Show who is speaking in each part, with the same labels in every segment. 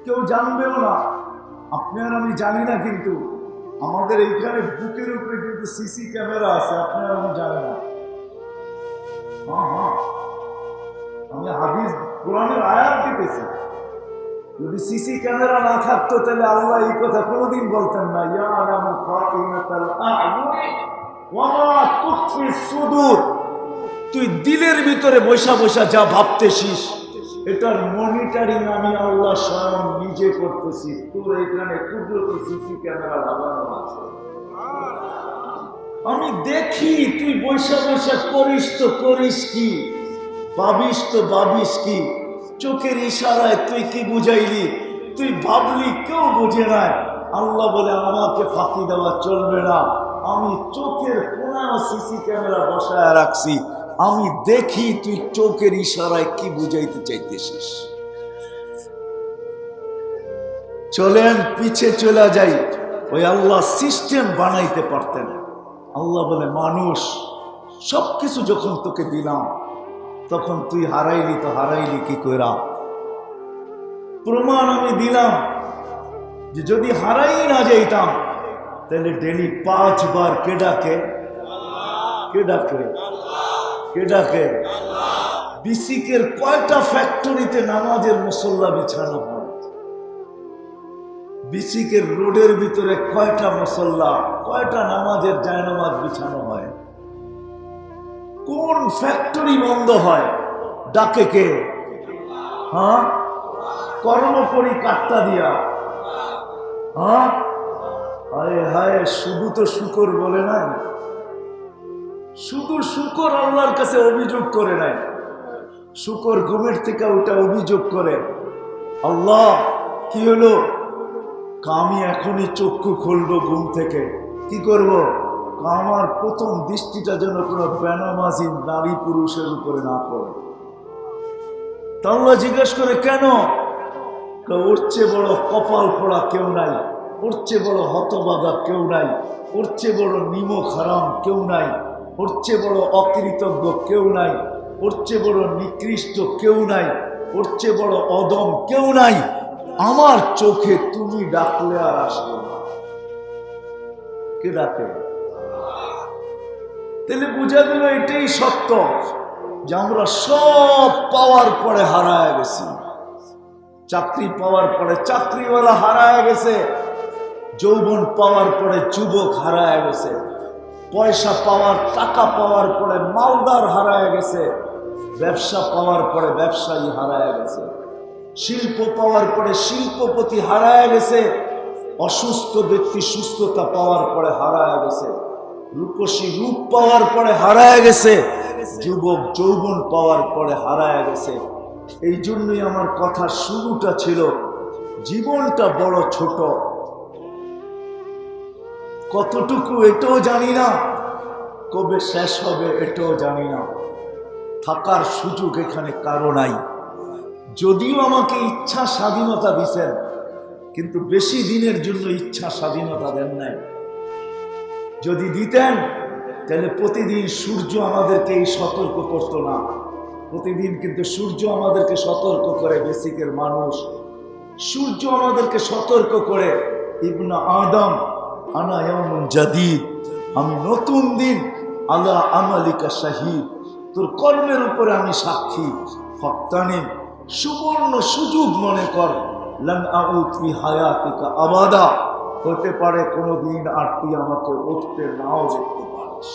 Speaker 1: কেউ জানবেও না, আপনি আর আমি জানি না, কিন্তু আমাদের এইখানে বুকের উপরে কিন্তু সিসি ক্যামেরা আছে, আপনি আর আমি জানি না। হ্যাঁ হ্যাঁ, আমি হাদিস কোরআনের আয়াত দিতেছি। যদি সিসি ক্যামেরা না থাকতো তাহলে আল্লাহ এই কথা কোনোদিন বলতেন না, ইয়ালামু খাইনাতাল আ'য়ুনি ওয়া মা তুখফি সুদূর। তুই দিলের ভিতরে বৈশা বৈশা যা ভাবতেছিস, এটার মনিটরিং আমি আল্লাহ স্বয়ং নিজে করতেছি। তোর এখানে কুদরতি সিসি ক্যামেরা লাগানো আছে, আমি দেখি তুই বৈশা বৈশা করিস তো করিস কি, ভাবিস তো ভাবিস কি, চোখের ইশারায় তুই কি বুঝাইলি, তুই ভাবলি কেউ বুঝে নাই। আল্লাহ বলে আমাকে ফাঁকি দেওয়া চলবে না, আমি চোখের কোনায় সিসি ক্যামেরা বসায় রাখছি, আমি দেখি তুই চোখের ইশারায় কি বুঝাইতে চাইতেছিস। চলেন পিছে চলে যাই, ওই আল্লাহ সিস্টেম বানাইতে পারতেন। আল্লাহ বলে মানুষ সবকিছু যখন তোকে দিলাম তখন তুই হারাইলি, তো হারাইলি কি কইরা? প্রমাণ আমি দিলাম যে যদি হারাই না যাইতাম তাহলে ডেলি 5 বার কে ডাকে? কে ডাকে? কে ডাকে? বিসিকের কয়টা ফ্যাক্টরিতে নামাজের মুসল্লা বিছানো হয়? বিসিকের রোডের ভিতরে কয়টা মুসল্লা, কয়টা নামাজের জায়নামাজ বিছানো হয়? কোন ফ্যাক্টরি বন্ধ হয়? ডাকে কে? হ্যাঁ, কর্ম করি কাটটা দিয়া। হ্যাঁ, হায় হায়, শুধু তো শুকর বলে নাই, শুধু শুকর আল্লাহর কাছে অভিযোগ করে নাই। শুকর ঘুমের থেকে ওটা অভিযোগ করে, আল্লাহ কি হলো? আমি এখনই চক্ষু খুলবো ঘুম থেকে, কি করব? আমার প্রথম দৃষ্টিটা যেন কোনো বেনামাজি নারী পুরুষের উপরে না পড়ে। আল্লাহ জিজ্ঞেস করে কেন? ওর চেয়ে বড় কপাল পোড়া কেউ নাই, ওর চেয়ে বড় হতবাগা কেউ নাই, ওর চেয়ে বড় নিমক হারাম কেউ নাই, ওর চেয়ে বড় অকৃতজ্ঞ কেউ নাই, ওর চেয়ে বড় নিকৃষ্ট কেউ নাই, ওর চেয়ে বড় অদম কেউ নাই। আমার চোখে তুমি ডাকলে আর আসবে না। কে ডাকে? তাহলে বুঝা গেল এটাই সত্য যে আমরা সব পাওয়ার পরে হারায় গেছি। চাকরি পাওয়ার পরে চাকরিওয়ালা হারায় গেছে, যৌবন পাওয়ার পরে যুবক হারায় গেছে, পয়সা পাওয়ার টাকা পাওয়ার পরে মালদার হারায় গেছে, ব্যবসা পাওয়ার পরে ব্যবসায়ী হারায় গেছে, শিল্প পাওয়ার পরে শিল্পপতি হারায় গেছে, অসুস্থ ব্যক্তি সুস্থতা পাওয়ার পরে হারায় গেছে, রূপসী রূপ পাওয়ার পরে হারায় গেছে, যুবক যৌবন পাওয়ার পরে হারায় গেছে। এই জন্যই আমার কথার শুরুটা ছিল জীবনটা বড় ছোট, কতটুকু এটাও জানি না, কবে শেষ হবে এটাও জানি না, থাকার সুযোগ এখানে কারো নাই। যদিও আমাকে ইচ্ছা স্বাধীনতা দিছেন, কিন্তু বেশি দিনের জন্য ইচ্ছা স্বাধীনতা দেন নাই। যদি দিতেন তাহলে প্রতিদিন সূর্য আমাদেরকে এই সতর্ক করতো না। প্রতিদিন কিন্তু সূর্য আমাদেরকে সতর্ক করে, বেসিকের মানুষ সূর্য আমাদেরকে সতর্ক করে, ইবনা আদম আনা ইয়াউমুন জাদীদ, আমি নতুন দিন, আলা আমালিকা শাহীদ, তোর কর্মের উপরে আমি সাক্ষী। ফাক্তানিম, সুবর্ণ সুযোগ মনে কর, লান আউদ ফি হায়াতিকা আবাদা, হতে পারে কোনোদিন আর তুই আমাকে উঠতে নাও দেখতে পারিস।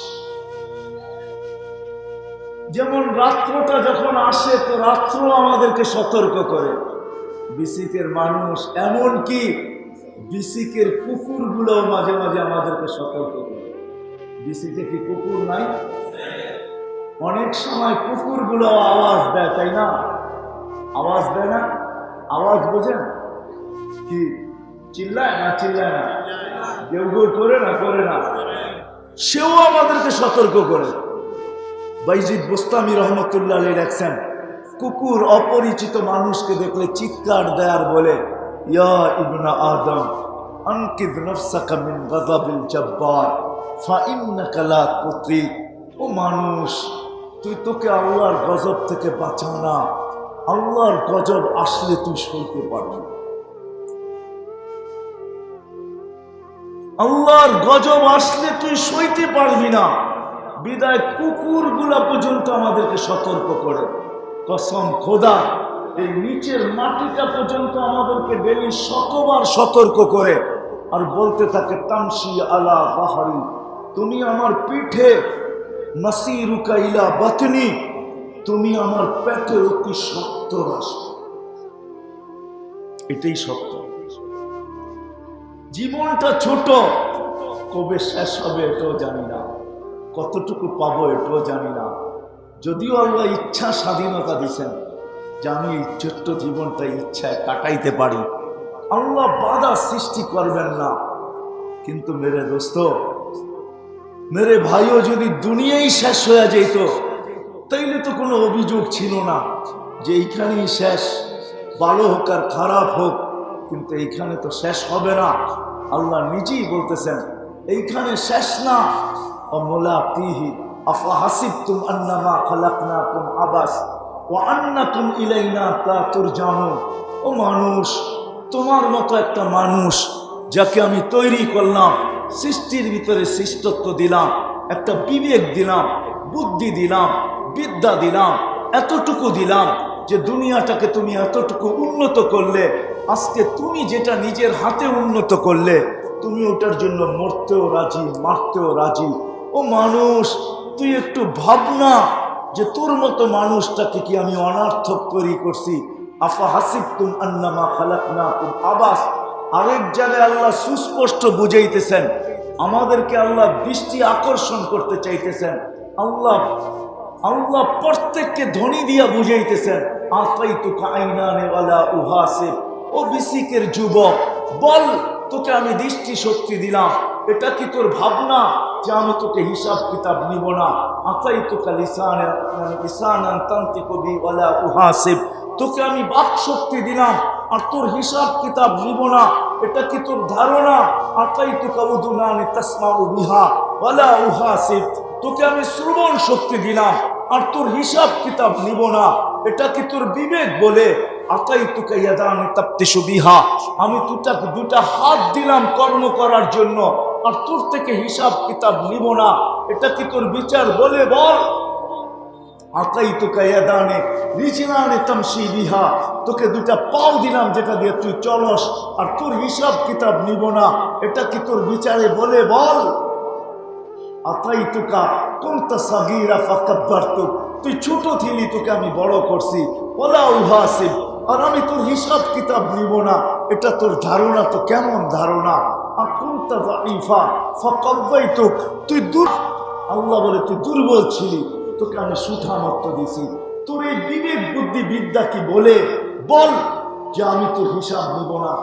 Speaker 1: যেমন রাত্রটা যখন আসে তো রাত্র আমাদেরকে সতর্ক করে। বিসিকের মানুষ, এমন কি বিসিকের কুকুরগুলো মাঝে মাঝে আমাদেরকে সতর্ক করে। বিসিকে কি কুকুর নাই? অনেক সময় কুকুরগুলো আওয়াজ দেয়, তাই না? আওয়াজ দেয় না? আওয়াজ বোঝেন কি? চিল্লায় না? চিল্লায় না? কেউ কেউ করে না? করে না? সেও আমাদেরকে সতর্ক করে। বাইজিদ বোস্তামি রহমতুল্লাহ আলাইহি লেখছেন, কুকুর অপরিচিত মানুষকে দেখলে চিৎকার দেয় আর বলে, ইয়া ইবনা আদম আনকিদ নাফসাকা মিন গাযাবিল জাব্বার ফাইন্নাকা লা তুতিক। ও মানুষ, তুই তোকে আল্লাহর গজব থেকে বাঁচা না, আল্লাহর গজব আসলে তুই সইতে পারবি। আল্লাহর গজব আসলে তুই সইতে পারবি না, বিদায় কুকুরগুলা পর্যন্ত আমাদেরকে সতর্ক করে। কসম খোদা, এই নিচের মাটিটা পর্যন্ত আমাদেরকে ডেলি শতবার সতর্ক করে আর বলতে থাকে তামশি আলা বাহারি, তুমি আমার পিঠে, মাসিরুকা ইলা বাতনি, তুমি আমার পেটে অতি শক্ত রাষ্ট্র। এটাই সত্য। জীবনটা ছোট, কবে শেষ হবে এটাও জানি না, কতটুকু পাবো এটাও জানি না। যদিও আল্লাহ ইচ্ছা স্বাধীনতা দিছেন যে আমি এই ছোট্ট জীবনটা ইচ্ছায় কাটাইতে পারি, আল্লাহ বাধা সৃষ্টি করবেন না। কিন্তু মেরে দোস্ত, মেরে ভাইও, যদি দুনিয়াই শেষ হয়ে যেত তাইলে তো কোনো অভিযোগ ছিল না যে এইখানেই শেষ, ভালো হোক আর খারাপ হোক, কিন্তু এইখানে তো শেষ হবে না। আল্লাহ নিজেই বলতেছেন এইখানে শেষ না। অমুলাকিহি আফাহাসিবতুম আন্নামা খালাকনাকুম আবাস ওয়া আন্নাকুম ইলাইনা লা তুরজাউন। ও মানুষ, তোমার মতো একটা মানুষ যাকে আমি তৈরি করলাম, সৃষ্টির ভিতরে শ্রেষ্ঠত্ব দিলাম, একটা বিবেক দিলাম, বুদ্ধি দিলাম, বিদ্যা দিলাম, এতটুকু দিলাম যে দুনিয়াটাকে তুমি এতটুকু উন্নত করলে, আজকে তুমি যেটা নিজের হাতে উন্নত করলে, তুমি ওটার জন্য মরতেও রাজি, মারতেও রাজি। ও মানুষ, তুই একটু ভাবনা যে তোর মতো মানুষটাকে কি আমি অনার্থক তৈরি করছি। আফা হাসিবতুম আন্নামা খালাকনাকুম আবাস। আরেক জায়গায় আল্লাহ সুস্পষ্ট বুঝাইতেছেন, আমাদেরকে আল্লাহ দৃষ্টি আকর্ষণ করতে চাইতেছেন। আল্লাহ প্রত্যেককে ধ্বনি দিয়া বুঝাইতেছেন, আতাইতুকা আইনানে ওয়ালা উহাসিব। ও বিসিকের যুবক, বল, তোকে আমি দৃষ্টি শক্তি দিলাম, এটা কি তোর ভাবনা যে আমি তোকে হিসাব কিতাব নিব না? আতাইতুকা লিসানান তানতিকু বি ওয়ালা উহাসিব, তোকে আমি বাক শক্তি দিলাম আর তোর হিসাব কিতাব নিব না, এটা কি তোর ধারণা? আতাইতুকা উযুনানি তাসমাউ বিহা ওয়ালা উহাসিব, তোকে আমি শ্রবণ শক্তি দিলাম আর তোর হিসাব কিতাব নিব না, এটা কি তোর বিবেক বলে? আতাইতুকা ইয়াদানি তাবতিশু বিহা, আমি তোকে দুটা হাত দিলাম কর্ম করার জন্য আর তোর থেকে হিসাব কিতাব নিব না, এটা কি তোর বিচার বলে? বল। আতাইতুকা ইয়াদানি রিজলানি তামশি বিহা, তোকে দুটা পাও দিলাম যেটা দিয়ে তুই চলস আর তোর হিসাব কিতাব নিব না, এটা কি তোর বিচারে বলে? বল। আতাইতুকা কুনতা সাগীরা ফাকাব্বারতুক, তুই ছোট ছিলি, তোকে আমি বড় করছি। ওয়ালা উহাসিব, আর আমি তোর হিসাব কিতাব নিব না, এটা তোর ধারণা তো কেমন ধারণা? আর কুনতা যায়ীফা ফাকাওয়াইতুক, তুই আল্লাহ বলে তুই দুর্বল ছিলি, তোকে আমি সুঠামত্ব দিছি। তোর এই বিবেক বুদ্ধি বিদ্যা কি বলে? বল যে আমি তোর হিসাব নিব না।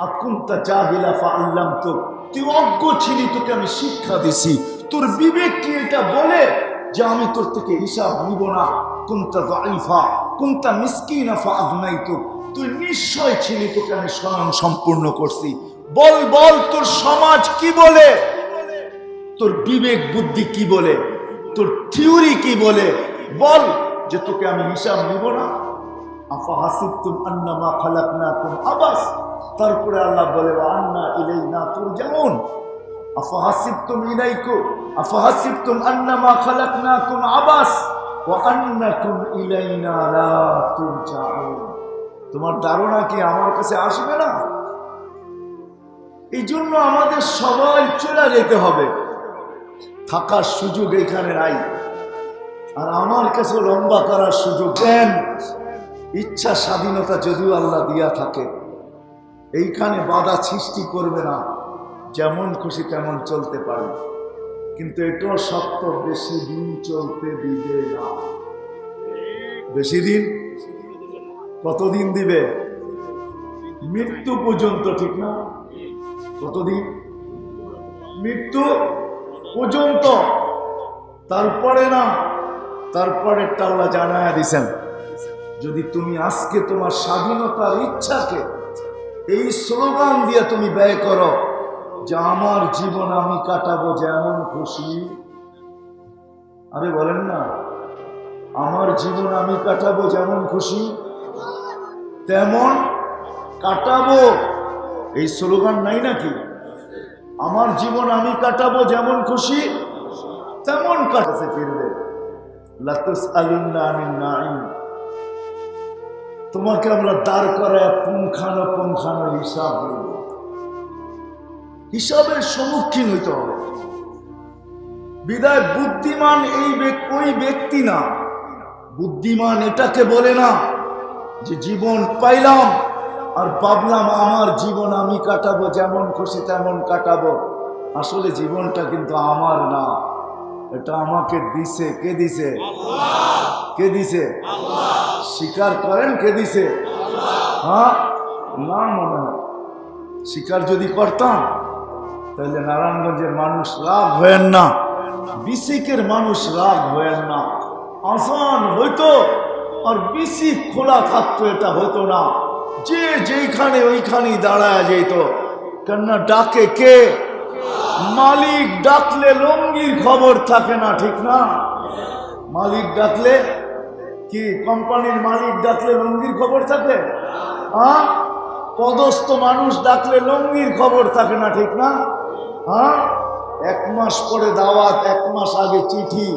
Speaker 1: আর কুনতা জাহিলা ফাআল্লামতুক, তুই অজ্ঞ ছিলি, তোকে আমি শিক্ষা দিছি। তোর বিবেক কি এটা বলে যে আমি তোর থেকে হিসাব নিব না? কুনতা যায়ীফা কুনতা মিসকিনা ফাআগনাইতুক, তুই নিশ্চয় ছিলি, তোকে আমি স্বয়ং সম্পূর্ণ করছি। বল বল, তোর সমাজ কি বলে? তোর বিবেক বুদ্ধি কি বলে? তোর থিওরি কি বলে? বল যে তোকে আমি হিসাব নিব না। আফা হাসিবতুম আন্নামা খালাকনাকুম আবাস, তারপরে আল্লাহ বলে ওয়া আন্না ইলাইনা তুরজাউন। আফা হাসিবতুম আন্নামা খালাকনাকুম আবাস ওয়া আন্নাকুম ইলাইনা লা তুরজাউন। তোমার ধারণা কি আমার কাছে আসবে না? এই জন্য আমাদের সবাই চলে যেতে হবে, থাকার সুযোগ এখানে নাই। আর আমার কাছে লম্বা করার সুযোগ দেন। ইচ্ছা স্বাধীনতা যদিও আল্লাহ দিয়া থাকে, এইখানে বাধা সৃষ্টি করবে না, যেমন খুশি তেমন চলতে পারে, কিন্তু এটাও সত্য, বেশি দিন চলতে দিবে না। বেশি দিন কতদিন দিবে? মৃত্যু পর্যন্ত, ঠিক না? কতদিন? মৃত্যু পর্যন্ত, তারপরে না। তারপরে আল্লাহ জানায়া দিছেন, যদি তুমি আজকে তোমার স্বাধীনতার ইচ্ছাকে এই স্লোগান দিয়ে তুমি ব্যয় করো যে আমার জীবন আমি কাটাবো যেমন খুশি। আরে বলেন না, আমার জীবন আমি কাটাবো যেমন খুশি তেমন কাটাবো, এই স্লোগান নাই নাকি? আমার জীবন আমি কাটাবো যেমন খুশি তেমন কাটাতে ফিরবে। লাতুসআলুন্না আনিন নাঈম, তোমাকে আমরা দাঁড় করায় পুঙ্খানো হিসাব দেব, হিসাবের সম্মুখীন হইতে হবে। বিদায় বুদ্ধিমান ওই ব্যক্তি না, বুদ্ধিমান এটাকে বলে না যে জীবন পাইলাম আর ভাবলাম আমার জীবন আমি কাটাবো, যেমন খুশি তেমন কাটাবো। আসলে জীবনটা কিন্তু আমার না, এটা আমাকে দিছে। কে দিছে? কে দিছে? স্বীকার করেন কে দিছে? হ্যাঁ না, মনে হয় স্বীকার যদি করতাম তাহলে নারায়ণগঞ্জের মানুষ রাগ হয়েন না, বিসিকের মানুষ রাগ হয়েন না, আসান হইতো আর বিসিক খোলা থাকতো, এটা হতো না। যে যেখানে ওইখানেই দাঁড়ায় যেত, কেননা ডাকে কে? মালিক ডাকলে লঙ্গির খবর থাকে না, ঠিক না? মালিক ডাকলে কি, কোম্পানির মালিক ডাকলে লঙ্গির খবর থাকে? হ্যাঁ, পদস্থ মানুষ ডাকলে লঙ্গির খবর থাকে না, ঠিক না? হ্যাঁ, 1 মাস পরে দাওয়াত, 1 মাস আগে চিঠি,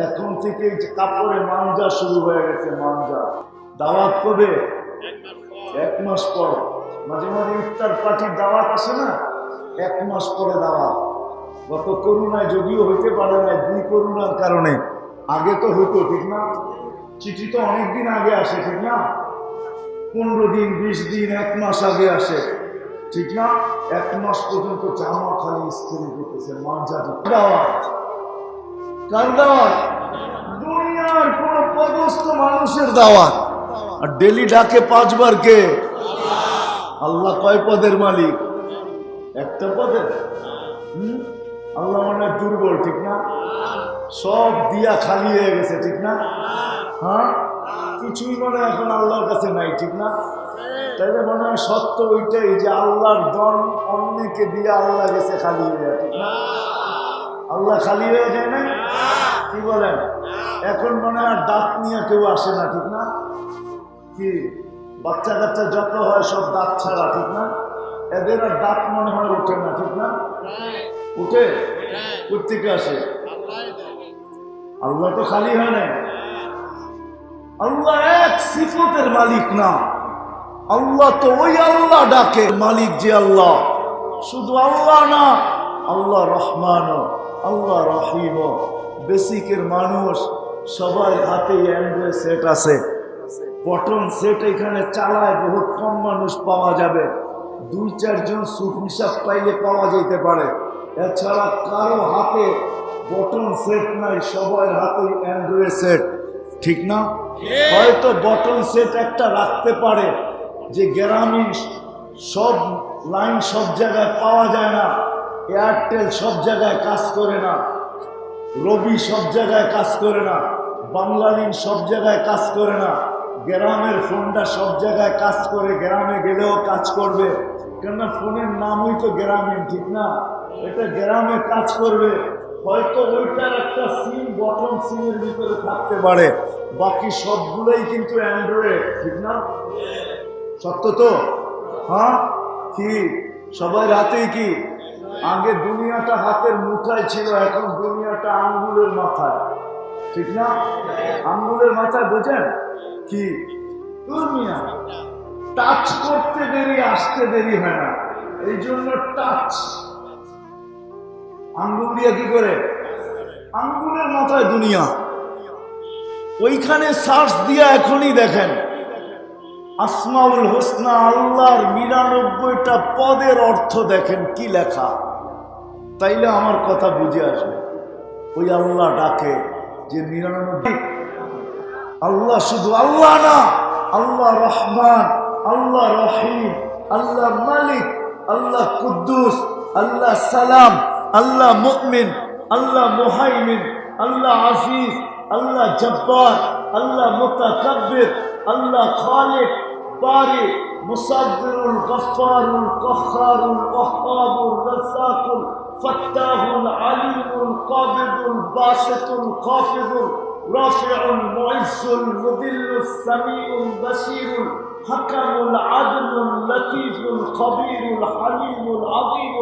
Speaker 1: এখন থেকে কাপড়ে মানজা শুরু হয়ে গেছে। মানজা দাওয়াত কবে? 1 মাস পর। মাঝে মাঝে ইফতার পার্টির দাওয়াত আসে না, 1 মাস পরে দাওয়াত। গত করোনায় যদিও হইতে পারে না, 2 করোনার কারণে, আগে তো হইতো, ঠিক না? চিঠি তো অনেকদিন আগে আসে, ঠিক না? 15 দিন, 20 দিন, 1 মাস আগে আসে, ঠিক না? 1 মাস পর্যন্ত জামা খালি ইস্ত্রি করতেছে। মানজা দাওয়াত, কার দাওয়াত? দুনিয়ার কোন পদস্থ মানুষের দাওয়াত। আর ডেলি ডাকে 5 বার কে? আল্লাহ। কয় পদের মালিক? একটা পদের। আল্লাহ মানে দুর্বল, ঠিক না? সব দিয়া খালি হয়ে গেছে, ঠিক না? হ্যাঁ, কিছুই মনে এখন আল্লাহর কাছে নাই, ঠিক না? তাইলে মনে হয় সত্য ওইটাই যে আল্লাহর দন অন্যকে দিয়ে আল্লাহ গেছে খালি হয়ে যায়, ঠিক না? আল্লাহ খালি হয়ে যায় না? কি বলেন? এখন মনে হয় দাঁত নিয়ে কেউ আসে না, ঠিক না? কি বাচ্চা কাচ্চা যত হয় সব দাঁত ছাড়া, ঠিক না? এদের আর দাঁত মনে হয় ওঠে না, ঠিক না? উঠে? কোথেকে আসে? আল্লাহ তো খালি হয় না। আল্লাহ এক সিফতের মালিক না, আল্লাহ তো ওই আল্লাহ ডাকে মালিক যে আল্লাহ, শুধু আল্লাহ না, আল্লাহ রহমান, আল্লাহ রহিম। বেসিকের মানুষ সবার হাতে অ্যান্ড্রয়েড সেট আছে, বটন সেট এখানে চালায় বহুত কম মানুষ পাওয়া যাবে, 2-4 জন সুফি সাহ পাইলে পাওয়া যেতে পারে। এছাড়া কারো হাতে বটন সেট নাই, সবার হাতে অ্যান্ড্রয়েড সেট, ঠিক না? হয়তো বটন সেট একটা রাখতে পারে যে গ্রামীণ সব লাইন সব জায়গায় পাওয়া যায় না, এয়ারটেল সব জায়গায় কাজ করে না, রবি সব জায়গায় কাজ করে না, বাংলালিন সব জায়গায় কাজ করে না, গ্রামের ফোনটা সব জায়গায় কাজ করে, গ্রামে গেলেও কাজ করবে, কেননা ফোনের নামই তো গ্রামীণ, ঠিক না? এটা গ্রামে কাজ করবে। হয়তো ওইটার একটা সিম বটন সিমের ভিতরে থাকতে পারে, বাকি সবগুলোই কিন্তু অ্যান্ড্রয়েড, ঠিক না? সত্য তো? হ্যাঁ, কি সবাই হাতেই কি? আগে দুনিয়াটা হাতের মুঠায় ছিল, এখন দুনিয়াটা আঙ্গুলের মাথায়, ঠিক না? আঙ্গুলের মাথায়, বোঝেন কি? দুনিয়া টাচ করতে দেরি, আসতে দেরি হয় না, এই জন্য টাচ। আঙ্গুল দিয়ে কি করে? আঙ্গুলের মাথায় দুনিয়া। ওইখানে সার্চ দিয়া এখনই দেখেন আসমাউল হোসনা, আল্লাহর 99টা পদের অর্থ দেখেন কি লেখা, তাইলে আমার কথা বুঝে আসবে। ওই আল্লাহ ডাকে যে 99। আল্লাহ শুধু আল্লাহ না, আল্লাহ রহমান, আল্লাহ রহিম, আল্লাহ মালিক, আল্লাহ কুদ্দুস, আল্লাহ সালাম, আল্লাহ মুমিন, আল্লাহ মুহাইমিন, আল্লাহ আজিজ, আল্লাহ জব্বার, আল্লাহ মুতাকাব্বির, আল্লাহ খালিক, বারি, মুসাব্বিরুল গফফারুল কহ্হারুল ওয়াহ্হাবুর রাজ্জাকুল ফাত্তাহুল আলিমুল কাবিদুল বাসিতুল খাফিদুল রাফিউল মুইজ্জুল মুদিল্লুস সামিউল বাসীরুল حكم العدل اللطيف الخبير الحليم العظيم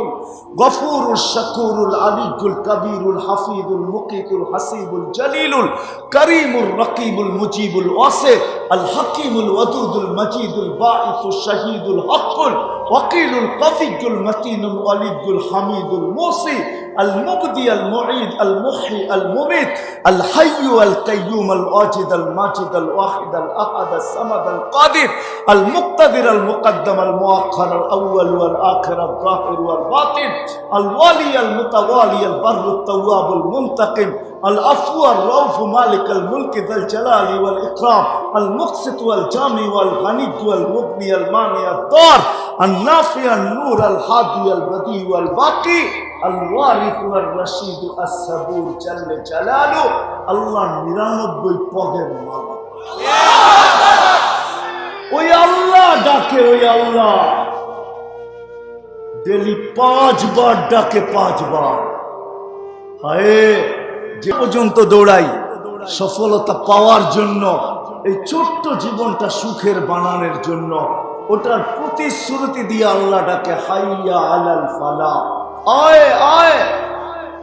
Speaker 1: الغفور الشكور العلي الكبير الحفيظ المقيت الحسيب الجليل الكريم الرقيب المجيب الواسع الحكيم الودود المجيد الباعث الشهيد الحق الوكيل القوي المتين الولي الحميد الموصي المبدي المعيد المحيي المميت الحي القيوم الواجد الماجد الواحد الاحد الصمد القادر المقتدر المقدم المؤخر الاول والاخر الظاهر والباطن الوالي المتوالي البر التواب المنتقم العفو الرؤوف مالك الملك ذا الجلال والاكرام المقسط والجامع والغني والمغني المانع الضار النافع النور الهادي البديع والباقي الوارث والرشيد الصبور جل جلاله الله 99 পদের মালিক ওই আল্লাহ ডাকে ওই আল্লাহ ডেলি 5 বার ডাকে 5 বার হায় যে পর্যন্ত দৌড়াই সফলতা পাওয়ার জন্য এই ছোট্ট জীবনটা সুখের বানানোর জন্য ওটার প্রতিশ্রুতি দিয়ে আল্লাহ ডাকে হাইয়া আলাল ফালাহ আয় আয়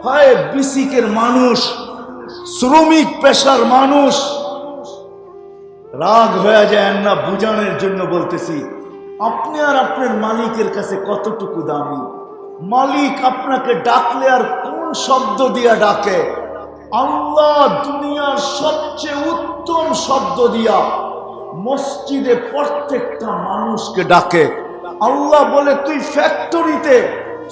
Speaker 1: হায় বিসিকের মানুষ শ্রমিক পেশার মানুষ রাগ হয়ে যায় না বুঝানোর জন্য বলতেছি আপনি আর আপনার মালিকের কাছে কতটুকু দামি মালিক আপনাকে ডাকলে আর কোন শব্দ দিয়া ডাকে আল্লাহ দুনিয়ার সবচেয়ে উত্তম শব্দ দিয়া মসজিদে প্রত্যেকটা মানুষকে ডাকে আল্লাহ বলে তুই ফ্যাক্টরিতে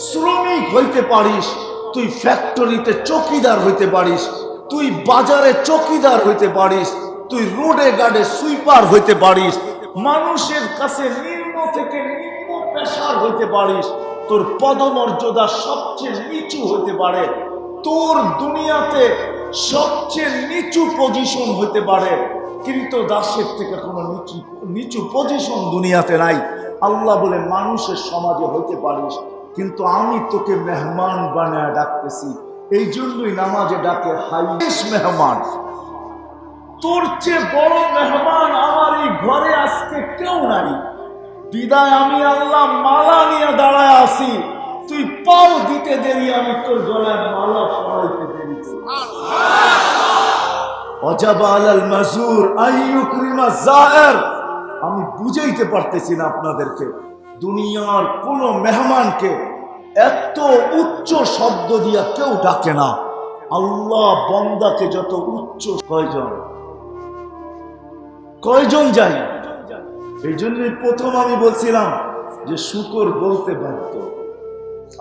Speaker 1: শ্রমিক হইতে পারিস তুই ফ্যাক্টরিতে চৌকিদার হইতে পারিস তুই বাজারে চৌকিদার হইতে পারিস তুই রোডে গাড়ে সুইপার হইতে পারিস মানুষের কাছে নিম্ন থেকে নিম্ন পেশার হইতে পারিস তোর পদমর্যাদা সবচেয়ে নিচু হইতে পারে তোর দুনিয়াতে সবচেয়ে নিচু পজিশন হইতে পারে কিন্তু দাসের থেকে কোনো নিচু পজিশন দুনিয়াতে নাই আল্লাহ বলে মানুষের সমাজে হইতে পারিস কিন্তু আমি তোকে মেহমান বানায় ডাকতেছি এই জন্যই নামাজে ডাকে হাইস মেহমান তোর চেয়ে বড় মেহমান আমার এই ঘরে আজকে কেউ নাই বিদায় আমি আল্লাহ মালা নিয়ে দাঁড়ায় আসি তুই পাও দিতে দেরি আমি তোর গলায় মালা পরাইতে দেরি অজাবা আলাল মাজুর আইয়ুকরিমা জায়ের আমি বুঝাইতে পারতেছি না আপনাদেরকে দুনিয়ার কোন মেহমানকে এত উচ্চ শব্দ দিয়া কেউ ডাকে না আল্লাহ বান্দাকে যত উচ্চ কয়জন যাই এই জন্যই প্রথম আমি বলছিলাম যে শুকর বলতে বাধ্য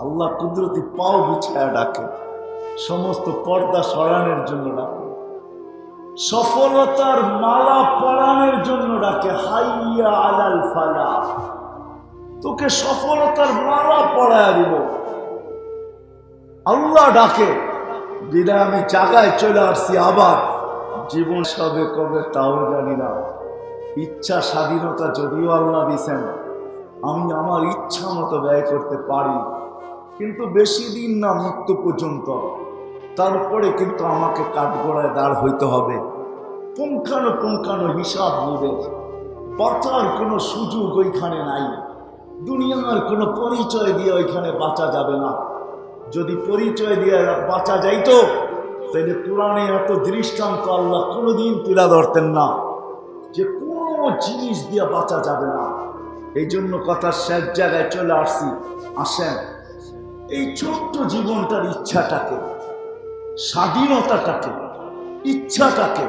Speaker 1: আল্লাহ কুদরতি পাও বিছায়া ডাকে সমস্ত পর্দা সরানোর জন্য ডাকে সফলতার মালা পরানোর জন্য ডাকে হাইয়া আলাল ফালাহ তোকে সফলতার মালা পরায়া দিব আল্লাহ ডাকে বিদায় আমি জায়গায় চলে আসছি আবার জীবন সবে কবে তাও জানি না ইচ্ছা স্বাধীনতা যদিও আল্লাহ দিয়েছেন আমি আমার ইচ্ছা মতো ব্যয় করতে পারি কিন্তু বেশি দিন না মৃত্যু পর্যন্ত তারপরে কিন্তু আমাকে কাঠগড়ায় দাঁড় হইতে হবে পুঙ্খানো হিসাব নেবে বাঁচার কোনো সুযোগ ওইখানে নাই দুনিয়ার কোনো পরিচয় দিয়ে ওইখানে বাঁচা যাবে না যদি পরিচয় দিয়ে বাঁচা যাইতো তাহলে কোরআনে এত দৃষ্টান্ত আল্লাহ কোনোদিন তুলে ধরতেন না যে কোনো জিনিস দিয়ে বাঁচা যাবে না এই জন্য কথার শেষ জায়গায় চলে আসছি আসেন এই ছোট্ট জীবনটার ইচ্ছাটাকে স্বাধীনতাটাকে ইচ্ছাটাকে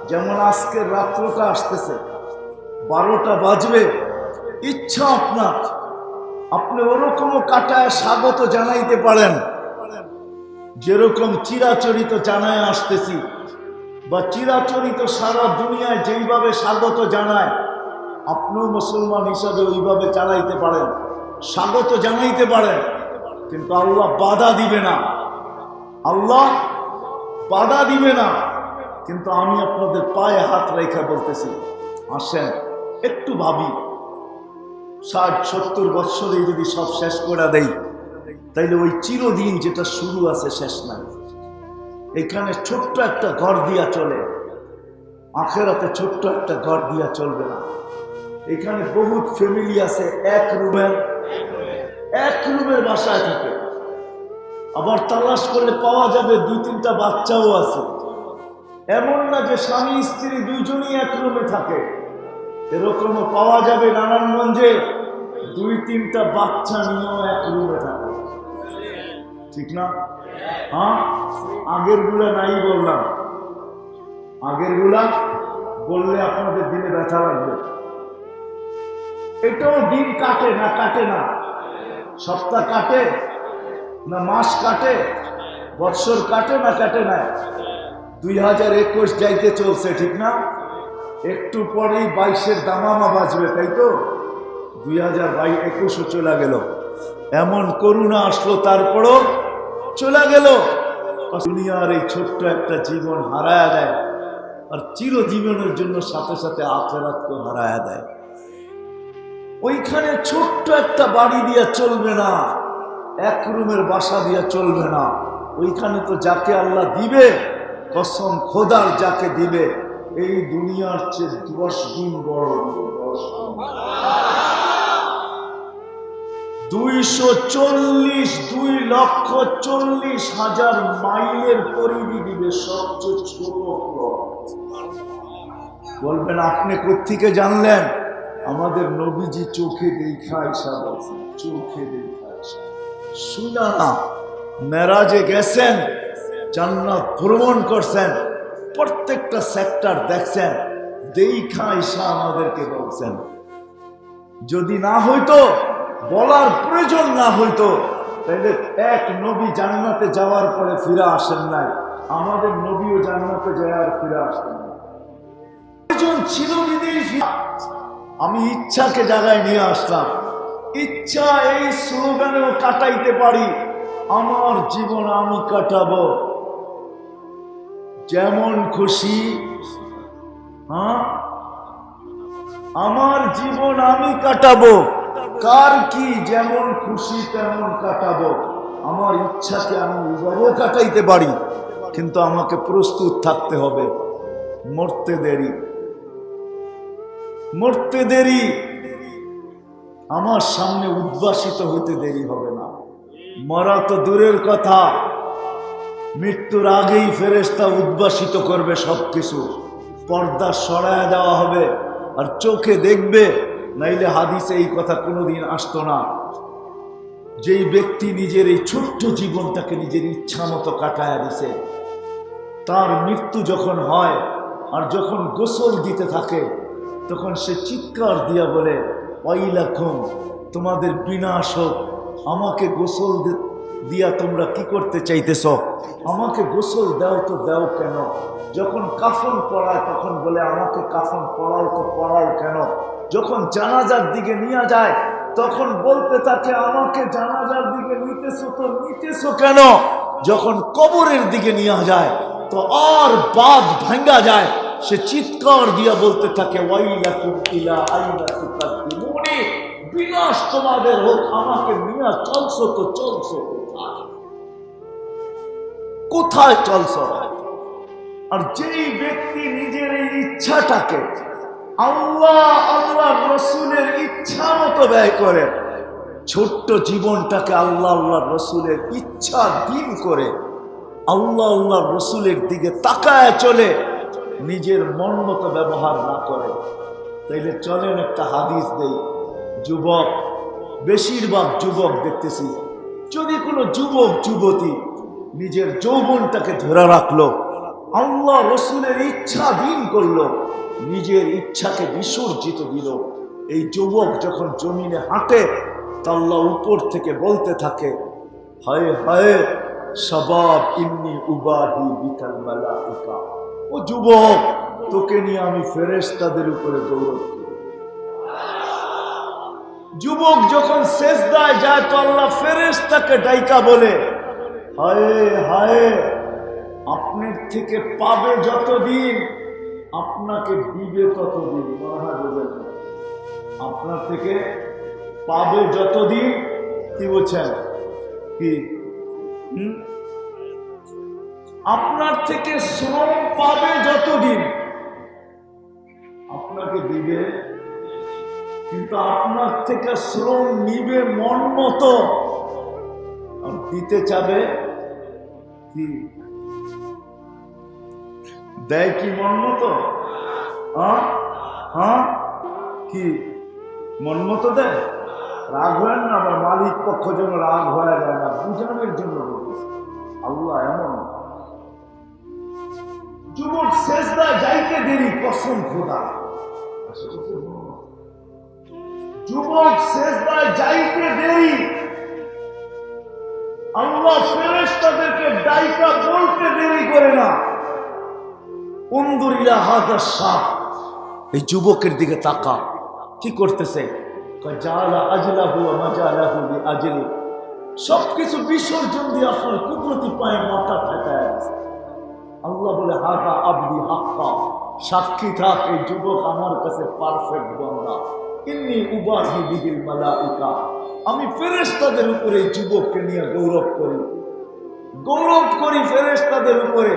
Speaker 1: যেমন আজকের রাত্রটা আসতেছে 12টা বাজবে ইচ্ছা আপনার আপনি ওরকমও কাটায় স্বাগত জানাইতে পারেন যেরকম চিরাচরিত জানায় আসতেছি বা চিরাচরিত সারা দুনিয়ায় যেইভাবে স্বাগত জানায় আপনিও মুসলমান হিসাবে ওইভাবে চালাইতে পারেন স্বাগত জানাইতে পারেন কিন্তু আল্লাহ বাধা দিবে না আল্লাহ বাধা দিবে না কিন্তু আমি আপনাদের পায়ে হাত রেখে বলতেছি আসেন একটু ভাবি 60-70 বছরে যদি সব শেষ করে দেই তাইলে ওই চিরদিন যেটা শুরু আছে শেষ নাই এখানে ছোট্ট একটা ঘর দিয়া চলে আখেরাতে ছোট্ট একটা ঘর দিয়া চলবে না এখানে বহুত ফ্যামিলি আছে এক রুমের বাসায় থাকে, আবার তালাশ করলে পাওয়া যাবে 2-3টা বাচ্চাও আছে। এমন না যে স্বামী স্ত্রী দুইজনই এক রুমে থাকে, এরকমও পাওয়া যাবে নারায়ণগঞ্জে 2-3টা বাচ্চা নিয়েও এক রুমে থাকে, ঠিক না? হ্যাঁ, আগের গুলা নাই বললাম, আগের গুলা বললে আপনাদের দিনে ব্যথা লাগবে। এটাও দিন কাটে না, সপ্তাহ কাটে না, মাস কাটে, বৎসর কাটে না। 2021 যাইতে চলছে, ঠিক না? একটু পরেই 22-এর দামামা বাজবে, তাই তো? 2021 চলে গেল, এমন করুণা আসলো, তারপরও চলে গেল। দুনিয়ার এই ছোট্ট একটা জীবন হারায়া দেয়, আর চিরজীবনের জন্য সাথে সাথে আখিরাতকে হারায়া দেয়। ওইখানে ছোট্ট একটা বাড়ি দিয়ে চলবে না, এক রুমের বাসা দিয়ে চলবে না। ওইখানে তো যাকে আল্লাহ দিবে, কসম খোদার যাকে দিবে, এই দুনিয়ার চেয়ে 10 গুণ বড়, 2,40,000 মাইলের পরিধি দিবে, সবচেয়ে ছোট প্লট। বলবেন আপনি কোত্থেকে জানলেন? আমাদের নবীজি চোখে দেখা ইসা বলছেন, চোখে দেখা ইসা। শুনা না, মেরাজে গেছেন, জান্নাত ভ্রমণ করছেন, প্রত্যেকটা সেক্টর দেখছেন, দেখা ইসা আমাদেরকে বলছেন। যদি না হইতো, বলার প্রয়োজন না হইতো, তাহলে এক নবী জান্নাতে যাওয়ার পরে ফিরে আসেন নাই, আমাদের নবীও জান্নাতে যাওয়ার ফিরে আসেন না। প্রয়োজন ছিল বিদেশি। আমি ইচ্ছাকে জায়গায় নিয়ে আসলাম। ইচ্ছা এই স্লোগানেও কাটাইতে পারি, আমার জীবন আমি কাটাবো যেমন খুশি। হ্যাঁ, আমার জীবন আমি কাটাবো, কার কি যেমন খুশি তেমন কাটাবো। আমার ইচ্ছাকে আমি এভাবেও কাটাইতে পারি, কিন্তু আমাকে প্রস্তুত থাকতে হবে। মরতে দেরি, আমার সামনে উদ্ভাসিত হইতে দেরি হবে না। মরা তো দূরের কথা, মৃত্যুর আগেই ফেরেশতা উদ্ভাসিত করবে সবকিছু, পর্দা সরায় দেওয়া হবে, আর চোখে দেখবে। নাইলে হাদিসে এই কথা কোনোদিন আসতো না। যেই ব্যক্তি নিজের এই ছোট্ট জীবনটাকে নিজের ইচ্ছা মতো কাটায় দিছে, তার মৃত্যু যখন হয় আর যখন গোসল দিতে থাকে, তখন সে চিৎকার দিয়া বলে, ওয়াইলাকুম, তোমাদের বিনাশ হোক, আমাকে গোসল দিয়া তোমরা কি করতে চাইতেছ? আমাকে গোসল দাও তো দাও কেন? যখন কাফন পড়ায় তখন বলে, আমাকে কাফন পড়াও তো পড়াও কেন? যখন জানাজার দিকে নিয়ে যায় তখন বলতে থাকে, আমাকে জানাজার দিকে নিতেছো তো নিতেছো কেন? যখন কবরের দিকে নিয়ে যায় তো আর বাদ ভাঙ্গা যায়, সে চিৎকার দিয়া বলতে থাকে, ওয়াইলাকুম ইলা আইনা তুকাদ্দিমুনি, বিনাশ তোমাদের হোক, আমাকে নিয়ে চলছো তো চলছো কোথায় চলছো? আর যেই ব্যক্তি নিজের এই ইচ্ছাটাকে আল্লাহ রসুলের ইচ্ছা মতো ব্যয় করে, ছোট্ট জীবনটাকে আল্লাহ রসুলের ইচ্ছা দিন করে, আল্লাহ রসুলের দিকে তাকায় চলে, নিজের মন মতো ব্যবহার না করে, তাইলে চলেন একটা হাদিস দেই। যুবক, বেশিরভাগ যুবক দেখতেছি, যদি কোনো যুবক যুবতী নিজের যৌবনটাকে ধরে রাখলো, আল্লাহ রসুলের ইচ্ছা দিন করলো, নিজের ইচ্ছাকে বিসর্জিত দিল, এই যুবক যখন জমিনে হাঁটে, আল্লাহ উপর থেকে বলতে থাকে, হায় হায় শাবাব ইন্নী উবাহি বিকাল মালাইকা, ও যুবক, তোকে নিয়ে আমি ফেরেশতাদের উপরে গৌরব করি। যুবক যখন সেজদায় যায় তো আল্লাহ ফেরেশতাকে ডাইকা বলে, হায় হায়, আপনার থেকে পাবে যতদিন, আপনাকে দিবে ততদিন। আপনার থেকে পাবে যতদিন, কি বলছেন? কি আপনার থেকে শ্রম পাবে যতদিন, আপনাকে দিবে কিন্তু আপনার থেকে শ্রম নিবে মন মতো, আর দিতে চাবে কি? দেয় কি মন মতো? কি মন মতো দেয়? রাগ হয় না, আবার মালিক পক্ষ যেন রাগ হয়ে যায় না, বুঝানোর জন্য বলতেছে। আল্লাহ এমন যুবক সেজদায় যাইতে দেরি, কসম খোদা, যুবক সেজদায় যাইতে দেরি, আল্লাহ ফেরেশতাদেরকে ডাইকা বলতে দেরি করে না। উনদুর ইলা হাযা শাব, এই যুবকের দিকে তাকা, কি করতেছে? জাআলা আজলাহু ওয়া মাজালাহু লিআজলি, সবকিছু বিসর্জন দিয়ে আপনার কুদরতি পায়ে মাথা ঠেকায় আছে। আল্লাহ বলে হাযা আবদি হাক্কা, সাক্ষী থাক এই যুবক আমার কাছে পারফেক্ট বান্দা। ইন্নী উবাহি বিহিল মালাইকা, আমি ফেরেশতাদের উপরে এই যুবককে নিয়ে গৌরব করি ফেরেশতাদের উপরে।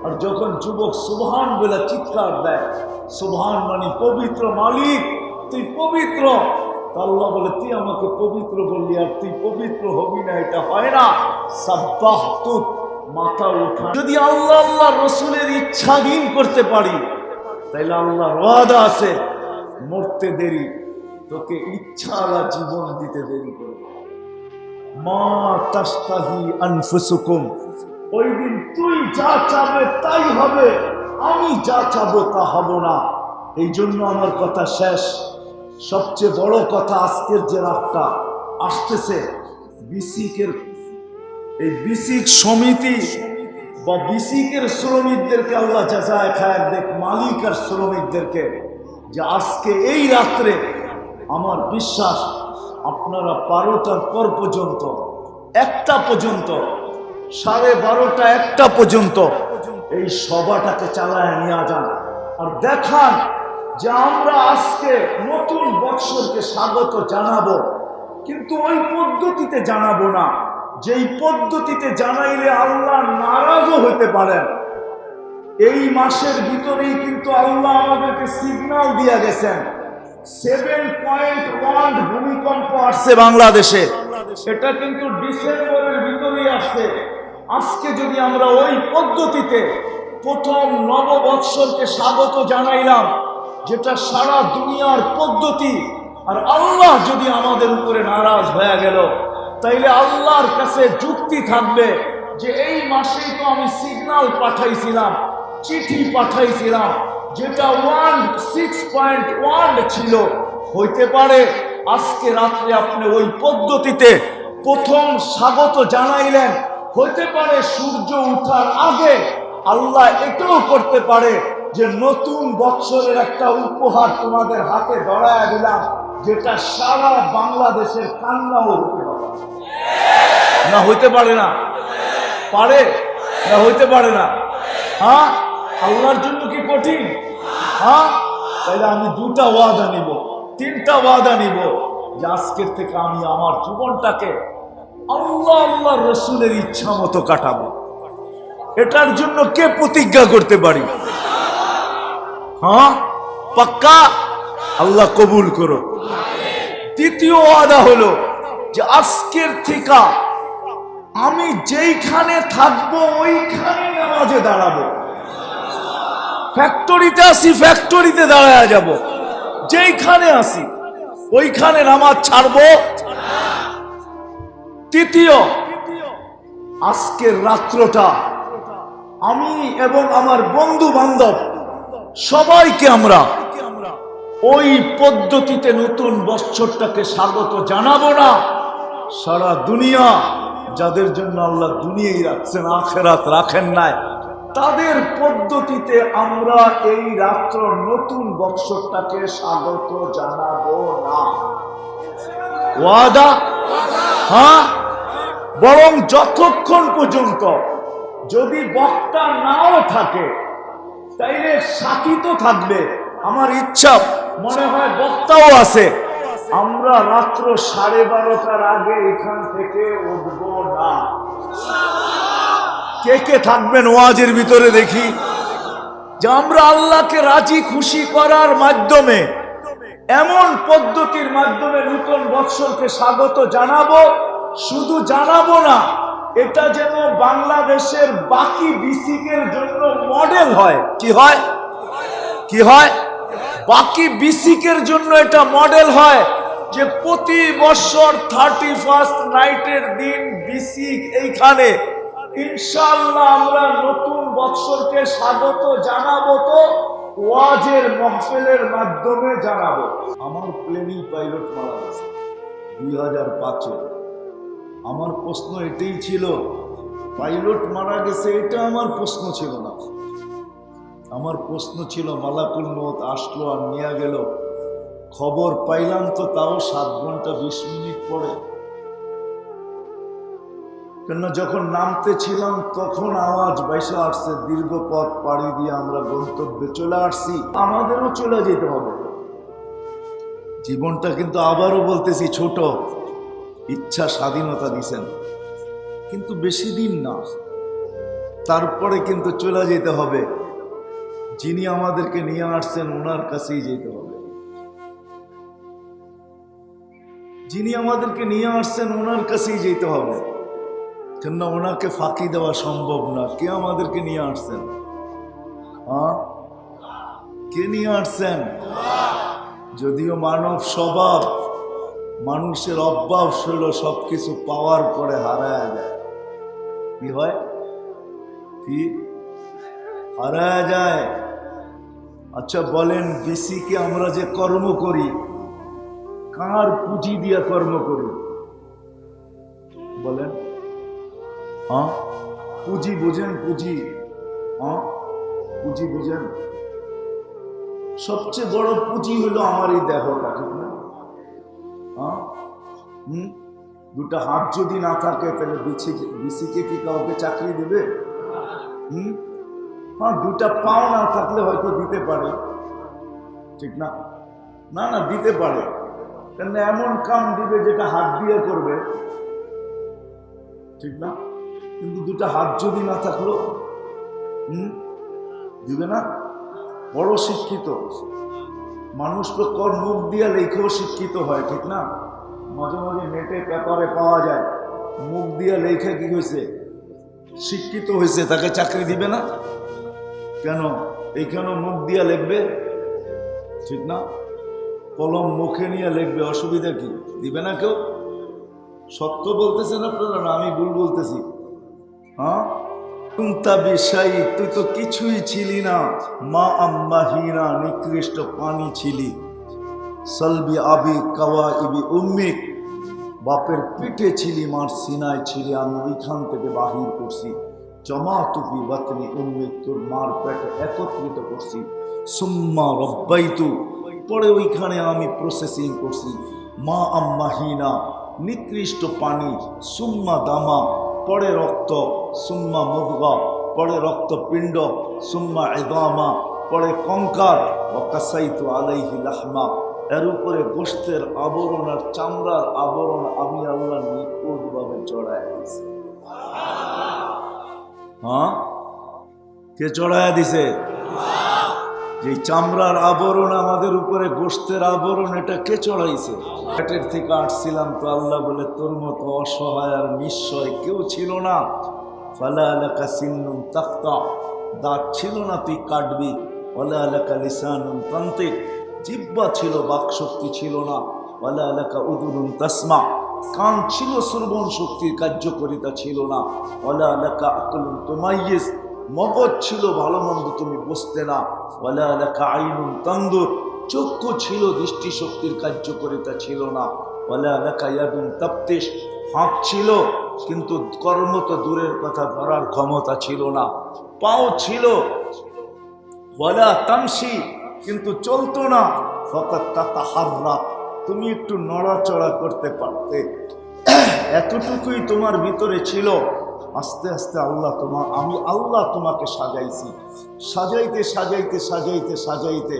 Speaker 1: আর যখন যুবক সুবহান বলে চিৎকার দেয়, সুবহান মানে পবিত্র, মালিক তুই পবিত্র, আল্লাহ বলে তুই আমাকে পবিত্র বললি আর তুই পবিত্র হবি না, এটা হয় না। সাব্বাহতুক, মাথা উঠা। যদি আল্লাহ আল্লাহ রসুলের ইচ্ছাধীন করতে পারি, তাইলে আল্লাহর ওয়াদা আছে, মরতে দেরি, তোকে ইচ্ছাওয়ালা জীবন দিতে দেরি করবে। মা তাস্তাহি আনফুসুকুম, ওই দিন তুই যা চাবে তাই হবে, আমি যা চাবো তা হব না। এই জন্য আমার কথা শেষ। সবচেয়ে বড় কথা, আজকের যে রাতটা আসতেছে, বিসিকের এই বিসিক সমিতি বা বিসিকের শ্রমিকদেরকে আল্লাহ জাযায়ে খায়ের দেখ, মালিক আর শ্রমিকদেরকে, যে আজকে এই রাত্রে আমার বিশ্বাস আপনারা 12টার পর পর্যন্ত, 1টা পর্যন্ত, 12:30 1টা পর্যন্ত এই সভাটাকে চালায় নিয়ে যান। আর দেখান যে আমরা আজকে নতুন বৎসরকে স্বাগত জানাবো, কিন্তু ওই পদ্ধতিতে জানাবো না যেই পদ্ধতিতে জানাইলে আল্লাহ নারাজও হতে পারেন। এই মাসের ভিতরেই কিন্তু আল্লাহ আমাদেরকে সিগন্যাল দিয়ে গেছেন, 7.1 ভূমিকম্প আসছে বাংলাদেশে, এটা কিন্তু ডিসেম্বরের ভিতরেই আসছে। আজকে যদি আমরা ওই পদ্ধতিতে প্রথম নববৎসরকে স্বাগত জানাইলাম, যেটা সারা দুনিয়ার পদ্ধতি, আর আল্লাহ যদি আমাদের উপরে নারাজ হয়ে গেল, তাইলে আল্লাহর কাছে যুক্তি থাকবে যে এই মাসেই তো আমি সিগন্যাল পাঠাইছিলাম, চিঠি পাঠাইছিলাম, যেটা 6.1 ছিল। হইতে পারে আজকে রাত্রে আপনি ওই পদ্ধতিতে প্রথম স্বাগত জানাইলেন, হইতে পারে সূর্য ওঠার আগে আল্লাহ এটাও করতে পারে যে নতুন বৎসরের একটা উপহার তোমাদের হাতে ধরায় দিলাম, যেটা সারা বাংলাদেশের কান্নাও হতে পারে না, হইতে পারে না, পারে না, হইতে পারে না। হ্যাঁ, আল্লাহর জন্য কি কঠিন? হ্যাঁ, তাইলে আমি 2টা ওয়াদা নিব, 3টা ওয়াদা নিব, যে আজকের থেকে আমি আমার জীবনটাকে আল্লাহ আল্লাহ রসুলের ইচ্ছা মতো কাটাবো। এটার জন্য কে প্রতিজ্ঞা করতে পারি? হ্যাঁ, পাক্কা? আল্লাহ কবুল করো। দ্বিতীয় ওয়াদা হলো যে আজকের থেকে আমি যেইখানে থাকবো ওইখানে নামাজে দাঁড়াবো। ফ্যাক্টরিতে আসি, ফ্যাক্টরিতে দাঁড়ায় যাব, যেইখানে আসি ওইখানে নামাজ ছাড়বো। তৃতীয়, আজকের রাত্রটা আমি এবং আমার বন্ধু বান্ধব সবাইকে আমরা ওই পদ্ধতিতে নতুন বৎসরটাকে স্বাগত জানাবো না। সারা দুনিয়া যাদের জন্য আল্লাহ দুনিয়ায় রাখছেন, আখেরাত রাখেন নাই, তাদের পদ্ধতিতে আমরা এই রাত্র নতুন বৎসরটাকে স্বাগত জানাবো না। ওয়াদা? হ্যাঁ, বরং যতক্ষণ পর্যন্ত যদি বক্তা নাও থাকে তাইলে সাথী তো থাকবে। আমার ইচ্ছা, মনে হয় বক্তাও আছে, আমরা রাত্র 12:30টার আগে এখান থেকে উঠবো না। কে কে থাকবেন ওয়াজের ভিতরে দেখি, যে আমরা আল্লাহকে রাজি খুশি করার মাধ্যমে এমন পদ্ধতির মাধ্যমে নতুন বৎসরকে স্বাগত জানাবো। শুধু জানাবো না, এটা যেন বাংলাদেশের বাকি বিসিকের জন্য মডেল হয়। কি হয়? কি হয়? বাকি বিসিকের জন্য এটা মডেল হয় যে প্রতি বছর 31st নাইটের দিন বিসিক এইখানে ইনশাআল্লাহ আমরা নতুন বৎসরকে স্বাগত জানাবো। তো ওয়াজের মাহফিলের মাধ্যমে জানাবো। আমার প্লেনই পাইলট মারা গেছে 2005-এ। আমার প্রশ্ন এটাই ছিল, পাইলট মারা গেছে এটা আমার প্রশ্ন ছিল না। আমার প্রশ্ন ছিল মালাকুল মউত আসলো আর নিয়ে গেল, খবর পাইলাম তো তাও 7 ঘন্টা 20 মিনিট পরে। কেন যখন নামতে ছিলাম তখন আওয়াজ বাইসা আসছে, দীর্ঘ পথ পাড়ি দিয়ে আমরা গন্তব্যে চলে আসছি, আমাদেরও চলে যেতে হবে। জীবনটা কিন্তু আবারও বলতেছি ছোট, ইচ্ছা স্বাধীনতা দিছেন কিন্তু বেশি দিন না, তারপরে কিন্তু চলে যেতে হবে। যিনি আমাদেরকে নিয়ে আসছেন ওনার কাছেই যেতে হবে। যিনি আমাদেরকে নিয়ে আসছেন ওনার কাছেই যেতে হবে, কেননা ওনাকে ফাঁকি দেওয়া সম্ভব না। কে আমাদেরকে নিয়ে আসছেন? হ্যাঁ, কে নিয়ে আসছেন? যদিও মানব স্বভাব, মানুষের অভ্যাস হইল সবকিছু পাওয়ার পরে হারায় যায়। কি হয়? কি হারায় যায়? আচ্ছা বলেন, বিসিকে আমরা যে কর্ম করি, কার পুঁজি দিয়া কর্ম করি? বলেন। হ্যাঁ, পুঁজি বুঝেন? পুঁজি, হ্যাঁ পুঁজি বুঝেন? সবচেয়ে বড় পুঁজি হলো আমার এই দেহটা, ঠিক না? হ্যাঁ, দুটা হাত যদি না থাকে তাহলে বিসিকে কি কাউকে চাকরি দেবে? হ্যাঁ, দুটা পাও না থাকলে হয়তো দিতে পারে, ঠিক না? না না, দিতে পারে, কেন এমন কাম দিবে যেটা হাত দিয়ে করবে, ঠিক না? কিন্তু দুটা হাত যদি না থাকলো দিবে না। বড় শিক্ষিত মানুষ তো মুখ দিয়ে লেখেও শিক্ষিত হয়, ঠিক না? মাঝে মাঝে নেটে পেপারে পাওয়া যায়, মুখ দিয়ে লেখা কি হয়েছে, শিক্ষিত হয়েছে, তাকে চাকরি দিবে না কেন? এইখানেও মুখ দিয়ে লিখবে, ঠিক না? কলম মুখে নিয়ে লিখবে, অসুবিধা কি? দিবে না কেউ? সত্য বলতেছেন আপনারা না আমি ভুল বলতেছি? হ্যাঁ, তুই তো কিছুই ছিলি না, মা আম্মাহিনা, নিকৃষ্ট পানি ছিলি, সলবি আবি কাওয়া ইবি উম্মিক, বাপের পিঠে ছিলি, মার সিনায় ছিলি, আমি ওইখান থেকে বাহির করছি। জমা তুপি বাতনি উম্মিক, তোর মার পেটে একত্রিত করছি। সুম্মা রব্বাইতু, পরে ওইখানে আমি প্রসেসিং করছি। মা আম্মাহিনা, নিকৃষ্ট পানি, সুম্মা দামা, পরে রক্ত, সুম্মা মুদগা, পরে রক্তপিণ্ড, সুম্মা ইদামা, পরে কঙ্কাল, ওয়াকাসাইতু আলাইহি লাহমা, এর উপরে গোশতের আবরণ আর চামড়ার আবরণ আমি আল্লাহ নিখুঁতভাবে চড়াইয়া দিছি। হ্যাঁ, কে চড়াইয়া দিছে? যে চামড়ার আবরণ আমাদের উপরে, গোশতের আবরণ, এটা কে চড়াইছে? পেটের থেকে আসছিলাম তো আল্লাহ বলে তোর মতো অসহায় আর নিশ্চয় কেউ ছিল না। ফালা আলাকা সিন্নুন তাক্তা, দাঁত ছিল না তুই কাটবি। ওয়ালা আলাকা লিসানুন তান্তিক, জিহ্বা ছিল, বাকশক্তি ছিল না। ওয়ালা আলাকা উদুনুন তাসমা, কান ছিল, শ্রবণ শক্তির কার্যকারিতা ছিল না। ওয়ালা আলাকা আকলুন তুমাইয়িজ, মগজ ছিল, ভালো মন্দ তুমি বুঝতে না। ওয়ালা আলাকা আইনুন তানদুর, চক্ষু ছিল, দৃষ্টিশক্তির কার্যকারিতা ছিল না। ওয়ালা আলাকা ইয়াদুন তাফতিশ, হাত ছিল কিন্তু কর্ম তো দূরের কথা, ধরার ক্ষমতা ছিল না। পাও ছিল, ওয়ালা তামশি, কিন্তু চলতো না। ফাকাত তাতাহাররা, তুমি একটু নড়াচড়া করতে পারতে, এতটুকুই তোমার ভিতরে ছিল। আস্তে আস্তে আমি আল্লাহ তোমাকে সাজাইছি। সাজাইতে সাজাইতে সাজাইতে সাজাইতে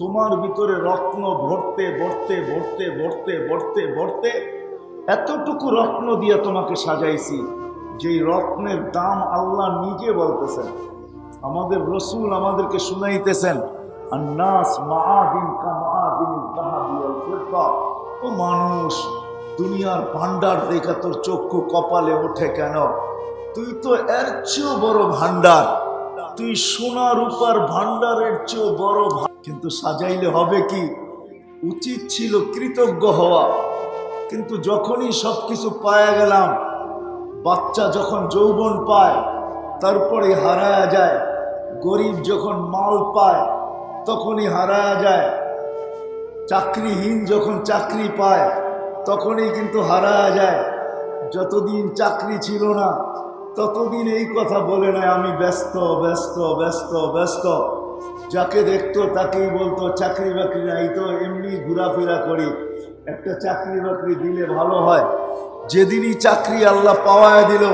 Speaker 1: তোমার ভিতরে রত্ন ভরতে ভরতে ভরতে ভরতে ভরতে ভরতে এতটুকু রত্ন দিয়ে তোমাকে সাজাইছি, যেই রত্নের দাম আল্লাহ নিজে বলতেছেন, আমাদের রসুল আমাদেরকে শুনাইতেছেন, আন্নাস মাআদিন কামাআদিন মাআদিনিদ যাহাবি ওয়াল ফিদ্দা। ও মানুষ, দুনিয়ার ভান্ডার দেখা তোর চক্ষু কপালে ওঠে কেন? তুই তো এর চেয়েও বড় ভান্ডার, তুই সোনা রূপার ভান্ডারের চেয়েও বড়। কিন্তু সাজাইলে হবে কি? উচিত ছিল কৃতজ্ঞ হওয়া, কিন্তু যখনই সবকিছু পায়া গেলাম, বাচ্চা যখন যৌবন পায় তারপরে হারায়া যায়, গরিব যখন মাল পায় তখনই হারায়া যায়, চাকরিহীন যখন চাকরি পায় তখনই কিন্তু হারায়া যায়। যতদিন চাকরি ছিল না ততদিন এই কথা বলে নাই আমি ব্যস্ত ব্যস্ত ব্যস্ত ব্যস্ত। যাকে দেখতো তাকেই বলতো চাকরি বাকরি নাই, তো এমনি ঘোরাফেরা করি, একটা চাকরি বাকরি দিলে ভালো হয়। যেদিনই চাকরি আল্লাহ পাওয়ায় দিল,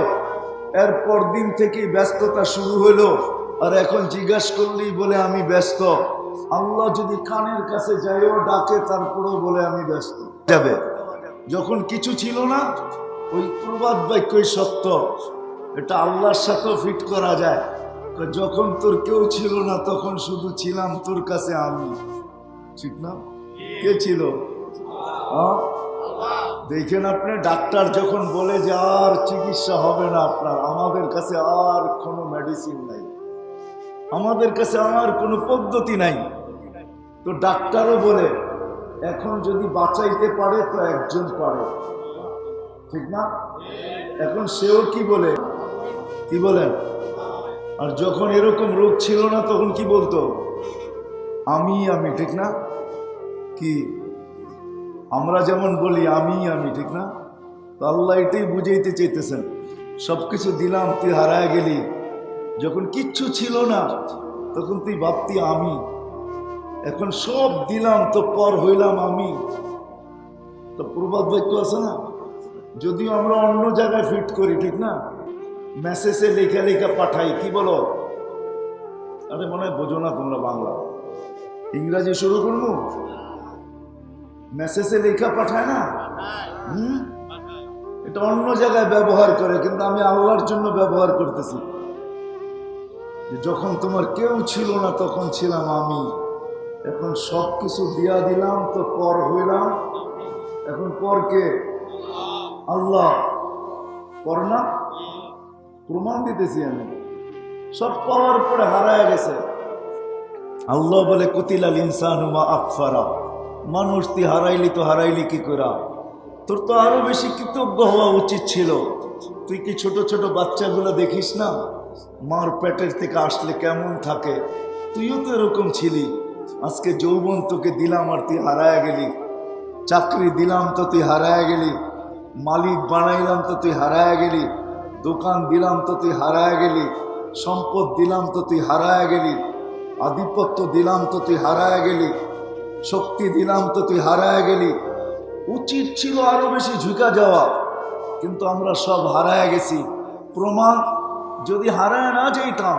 Speaker 1: এরপর দিন থেকে ব্যস্ততা শুরু হলো। আর এখন জিজ্ঞাসা করলেই বলে আমি ব্যস্ত। আল্লাহ যদি কানের কাছে যাইও ডাকে তারপরেও বলে আমি ব্যস্ত যাবে। যখন কিছু ছিল না, ওই প্রবাদ বাক্যই সত্য, এটা আল্লাহর সাথেও ফিট করা যায়। যখন তোর কেউ ছিল না তখন শুধু ছিলাম তোর কাছে আমি, ঠিক না? কে ছিল? দেখেন আপনি, ডাক্তার যখন বলে যে আর চিকিৎসা হবে না আপনার, আমাদের কাছে আর কোনো মেডিসিন নাই, আমাদের কাছে আর কোনো পদ্ধতি নাই, তো ডাক্তারও বলে এখন যদি বাঁচাইতে পারে তো একজন পারে, ঠিক না? এখন সেও কি বলে, কি বলেন? আর যখন এরকম রোগ ছিল না তখন কি বলতো? আমি আমি, ঠিক না? কি আমরা যেমন বলি আমি আমি, ঠিক না? তো আল্লাহ এটাই বুঝাইতে চাইতেছেন, সবকিছু দিলাম তুই হারায় গেলি। যখন কিচ্ছু ছিল না তখন তুই ভাবতি আমি, এখন সব দিলাম তো পর হইলাম আমি। তো প্রবাদ বাক্য আছে না, যদিও আমরা অন্য জায়গায় ফিট করি, ঠিক না? মেসেজে লেখা লেখা পাঠাই, কি বলো? আরে মনে হয় বোঝো না তোমরা বাংলা, ইংরাজি শুরু করবো। মেসেজে লেখা পাঠায় না, এটা অন্য জায়গায় ব্যবহার করে, কিন্তু আমি আল্লাহর জন্য ব্যবহার করতেছি। যখন তোমার কেউ ছিল না তখন ছিলাম আমি, এখন সব কিছু দিয়া দিলাম তো পর হইলাম। এখন পর কে? আল্লাহ। পর না? প্রমাণ দিতেছি আমি, সব পাওয়ার পরে হারায় গেছে। আল্লাহ বলে কুতিলাল ইনসানু মা আকফারা, মানুষ তুই হারাইলি তো হারাইলি কি করা? তোর তো আরো বেশি কৃতজ্ঞ হওয়া উচিত ছিল। তুই কি ছোট ছোট বাচ্চাগুলো দেখিস না, মার পেটের থেকে আসলে কেমন থাকে? তুইও তো এরকম ছিলি। আজকে যৌবন তোকে দিলাম আর তুই হারায় গেলি, চাকরি দিলাম তো তুই হারায় গেলি, মালিক বানাইলাম তো তুই হারায় গেলি, দোকান দিলাম তো তুই হারায় গেলি, সম্পদ দিলাম তো তুই হারায় গেলি, আধিপত্য দিলাম তো তুই হারায় গেলি, শক্তি দিলাম তো তুই হারায় গেলি। উচিত ছিল আরো বেশি ঝুঁকা যাওয়া, কিন্তু আমরা সব হারায় গেছি। প্রমাণ, যদি হারায় না যাইতাম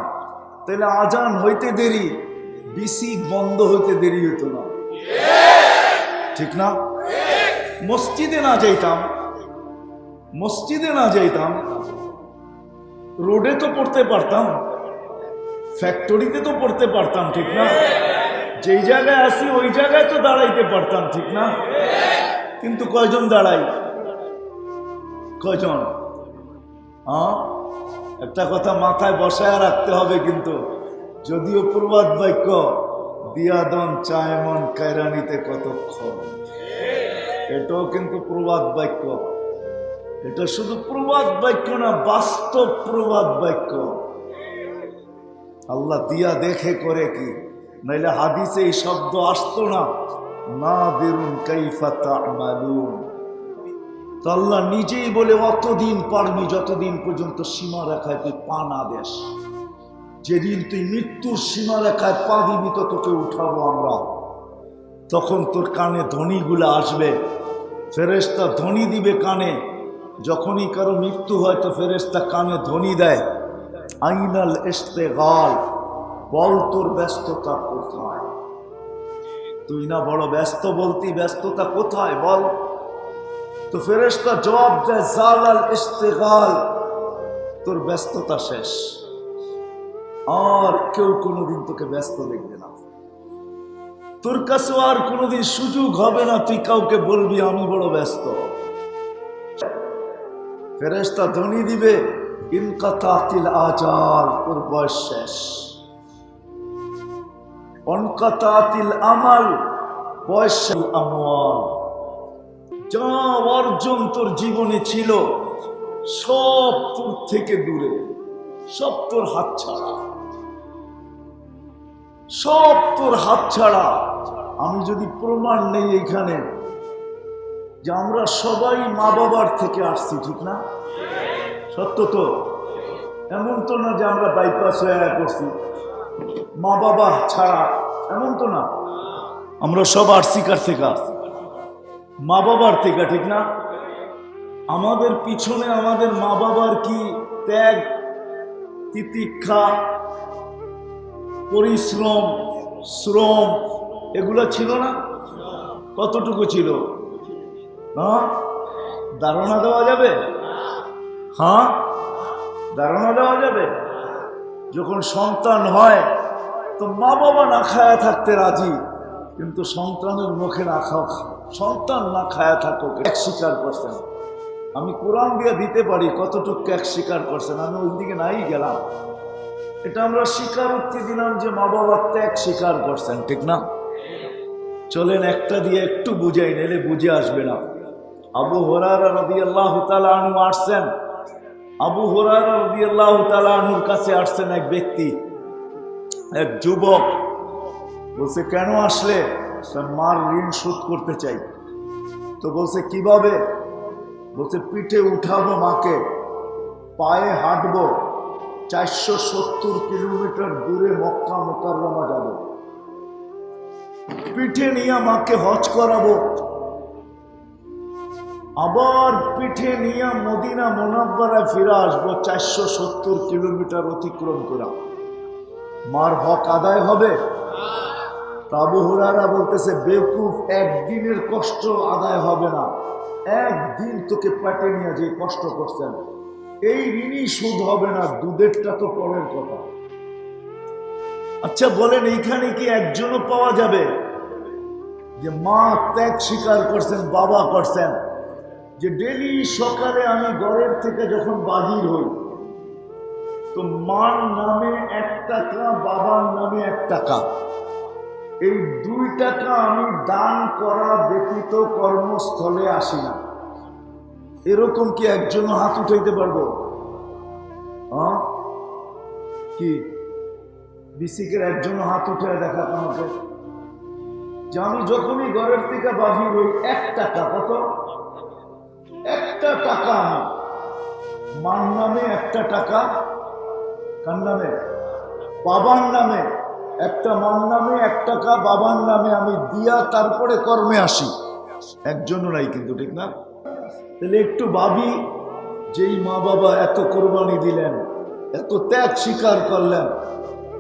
Speaker 1: তাহলে আজান হইতে দেরি, বিসিক বন্ধ হইতে দেরি হতো না, ঠিক না? মসজিদে না যাইতাম, মসজিদে না যাইতাম, রোডে তো পড়তে পারতাম, ফ্যাক্টরিতে তো পড়তে পারতাম, ঠিক না? যেই জায়গায় আসি ওই জায়গায় তো দাঁড়াইতে পারতাম, ঠিক না? কিন্তু কয়জন দাঁড়াই? কয়জন? একটা কথা মাথায় বসায় রাখতে হবে কিন্তু, যদিও প্রবাদ বাক্য দিয়াদন চায় মন কায়রানিতে কতক্ষণ, এটাও কিন্তু প্রবাদ বাক্য। এটা শুধু প্রবাদ বাক্য না, বাস্তব প্রবাদ বাক্য। আল্লাহ দিয়া দেখে করে কি, নাইলে হাদিসে এই শব্দ আসতো না, নাদিরুন কাইফা তা'মালুন। তো আল্লাহ নিজেই বলে অতদিন পারবি যতদিন পর্যন্ত সীমা রেখায় তুই পা না দেস। যেদিন তুই মৃত্যুর সীমা রেখায় পা দিবি তো তোকে উঠাবো আমরা। তখন তোর কানে ধ্বনিগুলো আসবে, ফেরেশতা ধ্বনি দিবে কানে। যখনই কারো মৃত্যু হয় তো ফেরেশতা কানে ধ্বনি দেয়, আইনাল ইস্তেগাল, বল তোর ব্যস্ততা কোথায়? তুই না বড় ব্যস্ত, বলতি ব্যস্ততা কোথায় বল? তো ফেরেশতা জবাব দেয়, জালাল ইস্তেগাল, তোর ব্যস্ততা শেষ, আর কেউ কোনোদিন তোকে ব্যস্ত দেখবে না। তোর কাছে আর কোনোদিন সুযোগ হবে না তুই কাউকে বলবি আমি বড় ব্যস্ত। ফেরেশতা ধ্বনি দিবে ইনকাতাতিল আজাল, তোর বয়স শেষ। অনকাতাতিল আমাল, বয়স আমওয়াল, যা অর্জন তোর জীবনে ছিল সব তোর থেকে দূরে, সব তোর হাত ছাড়া, সব তোর হাত ছাড়া। আমি যদি প্রমাণ নেই এখানে যে আমরা সবাই মা বাবার থেকে আসছি, ঠিক না? সত্য তো? এমন তো না যে আমরা বাইপাস হয়ে করছি মা বাবা ছাড়া, এমন তো না। আমরা সব আর্সিকার থেকে, মা বাবার থেকে, ঠিক না? আমাদের পিছনে আমাদের মা বাবার কি ত্যাগ, তিতিক্ষা, পরিশ্রম, শ্রম এগুলো ছিল না? কতটুকু ছিল? হ্যাঁ, ধারণা দেওয়া যাবে? হ্যাঁ, ধারণা দেওয়া যাবে? যখন সন্তান হয় তো মা বাবা না খায়া থাকতে রাজি, কিন্তু সন্তানের মুখে না খাও, সন্তান না খায়া থাকো, এক স্বীকার করছেন। আমি কোরআন দিয়ে দিতে পারি কতটুকু এক স্বীকার করছেন, আমি ওই দিকে নাই গেলাম। এটা আমরা স্বীকারোক্তি দিলাম যে মা বাবার ত্যাগ স্বীকার করছেন, ঠিক না? চলেন একটা দিয়ে একটু বুঝাই, নিলে বুঝে আসবে না। আবু হুরায়রা রাদিয়াল্লাহু তাআলা আনহু আসছেন, আবু হুরায়রা রাদিয়াল্লাহু তাআলা আনহুর কাছে আসছেন এক ব্যক্তি, এক যুবক। বলছে কেন আসলে? মার ঋণ শোধ করতে চাই। তো বলছে কিভাবে? বলছে পিঠে উঠাবো মাকে, পায়ে হাঁটবো, 470 কিলোমিটার দূরে মক্কা মুকাররমা যাব, পিঠে নিয়ে মাকে হজ করাবো, আবার পিঠে নিয়ে মদিনা মুনাব্বারায় ফিরে আসবো, 470 কিলোমিটার অতিক্রম করা। মার হক আদায় হবে? আবু হুরায়রা বলতেছে বেকুফ, একদিনের কষ্ট আদায় হবে না, একদিন তোকে পেটে নিয়ে যে কষ্ট করছেন এই ঋণই শোধ হবে না, দুধেরটা তো পরের কথা। আচ্ছা বলেন, এইখানে কি একজনও পাওয়া যাবে যে মা ত্যাগ স্বীকার করছেন, বাবা করছেন, যে ডেলি সকালে আমি ঘরের থেকে যখন বাহির হই তো মার নামে 1 টাকা, বাবার নামে 1 টাকা, এই 2 টাকা আমি দান করা ব্যতীত কর্মস্থলে আসি না? এরকম কি একজন হাত উঠাইতে পারবো? হ্যাঁ, কি বিসিকের একজন হাত উঠে দেখা আমাকে, যে আমি যখনই ঘরের থেকে বাহির হই 1 টাকা, কত? 1টা টাকা আমি মার নামে, 1টা টাকা কার নামে? বাবার নামে, একটা মার নামে 1 টাকা, বাবার নামে আমি দিয়া তারপরে কর্মে আসি। একজনও নাই কিন্তু, ঠিক না? তাহলে একটু ভাবি, যেই মা বাবা এত কোরবানি দিলেন, এত ত্যাগ স্বীকার করলেন,